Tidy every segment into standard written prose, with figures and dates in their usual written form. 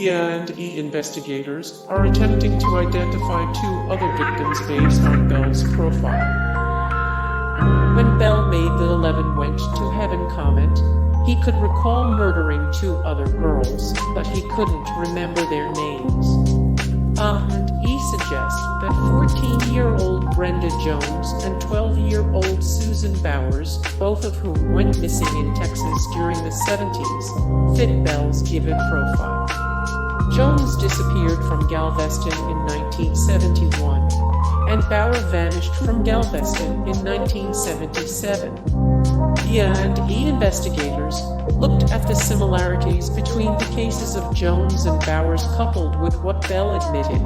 A&E investigators are attempting to identify 2 other victims based on Bell's profile. When Bell made the 11 went to heaven comment, he could recall murdering 2 other girls, but he couldn't remember their names. A&E suggests that 14-year-old Brenda Jones and 12-year-old Susan Bowers, both of whom went missing in Texas during the 70s, fit Bell's given profile. Jones disappeared from Galveston in 1971, and Bauer vanished from Galveston in 1977. A&E investigators looked at the similarities between the cases of Jones and Bowers coupled with what Bell admitted,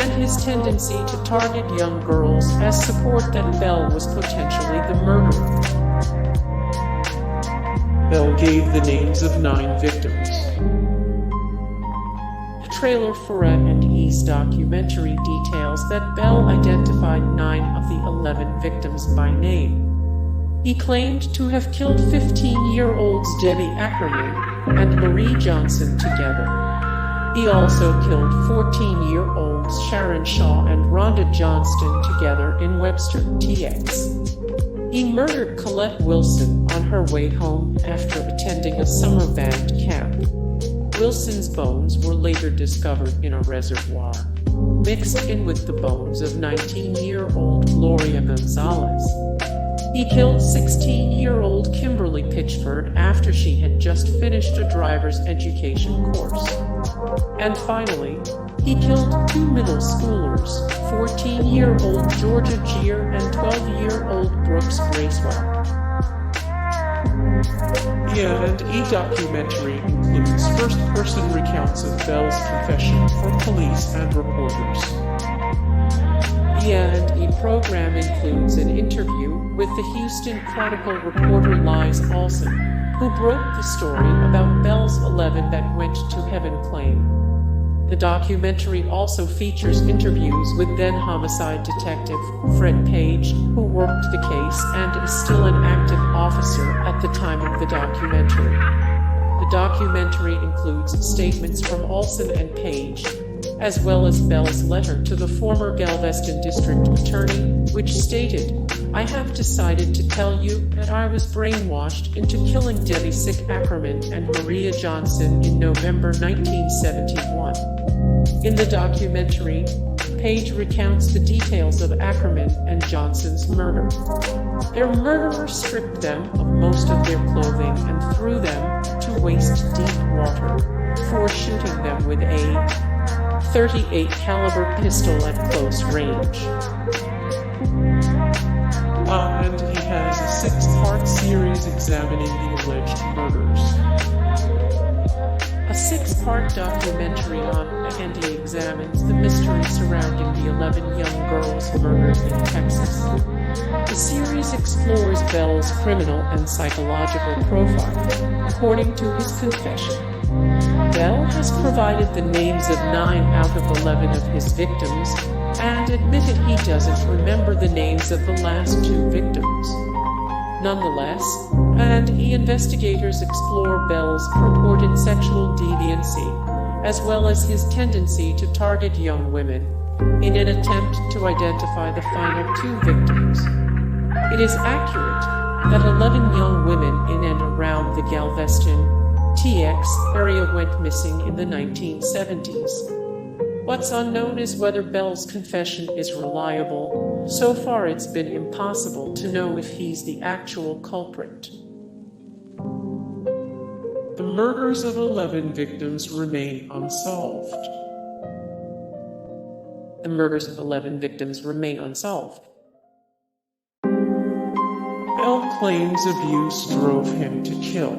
and his tendency to target young girls as support that Bell was potentially the murderer. Bell gave the names of 9 victims. The trailer for A&E's documentary details that Bell identified 9 of the 11 victims by name. He claimed to have killed 15-year-olds Debbie Ackerman and Marie Johnson together. He also killed 14-year-olds Sharon Shaw and Rhonda Johnston together in Webster, TX. He murdered Colette Wilson on her way home after attending a summer band camp. Wilson's bones were later discovered in a reservoir, mixed in with the bones of 19-year-old Gloria Gonzalez. He killed 16-year-old Kimberly Pitchford after she had just finished a driver's education course. And finally, he killed 2 middle schoolers, 14-year-old Georgia Geer and 12-year-old Brooks Bracewell. A&E documentary includes first-person recounts of Bell's confession for police and reporters. The A&E program includes an interview with the Houston Chronicle reporter Liz Olson, who broke the story about Bell's 11 that went to heaven claim. The documentary also features interviews with then homicide detective Fred Page, who worked the case and is still an active officer at the time of the documentary. The documentary includes statements from Olson and Page, as well as Bell's letter to the former Galveston district attorney, which stated, "I have decided to tell you that I was brainwashed into killing Debbie Sick Ackerman and Maria Johnson in November 1971. In the documentary, Page recounts the details of Ackerman and Johnson's murder. Their murderer stripped them of most of their clothing and threw them to waist-deep water before shooting them with a .38 caliber pistol at close range." And he has a 6-part series examining the alleged murders. A 6-part documentary on &Ehasa the mystery surrounding the 11 young girls murdered in Texas. The series explores Bell's criminal and psychological profile, according to his confession. Bell has provided the names of 9 out of 11 of his victims, and admitted he doesn't remember the names of the last 2 victims. Nonetheless, A&E investigators explore Bell's purported sexual deviancy, as well as his tendency to target young women, in an attempt to identify the final 2 victims. It is accurate that 11 young women in and around the Galveston, TX area went missing in the 1970s. What's unknown is whether Bell's confession is reliable. So far it's been impossible to know if he's the actual culprit. The murders of 11 victims remain unsolved. The murders of 11 victims remain unsolved. Bell claims abuse drove him to kill.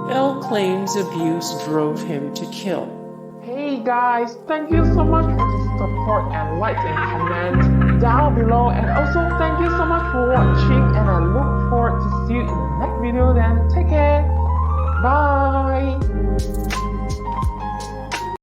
Bell claims abuse drove him to kill. Hey guys, thank you so much for the support and likes and comments down below, and also thank you so much for watching, and I look forward to see you in the next video. Then take care, bye.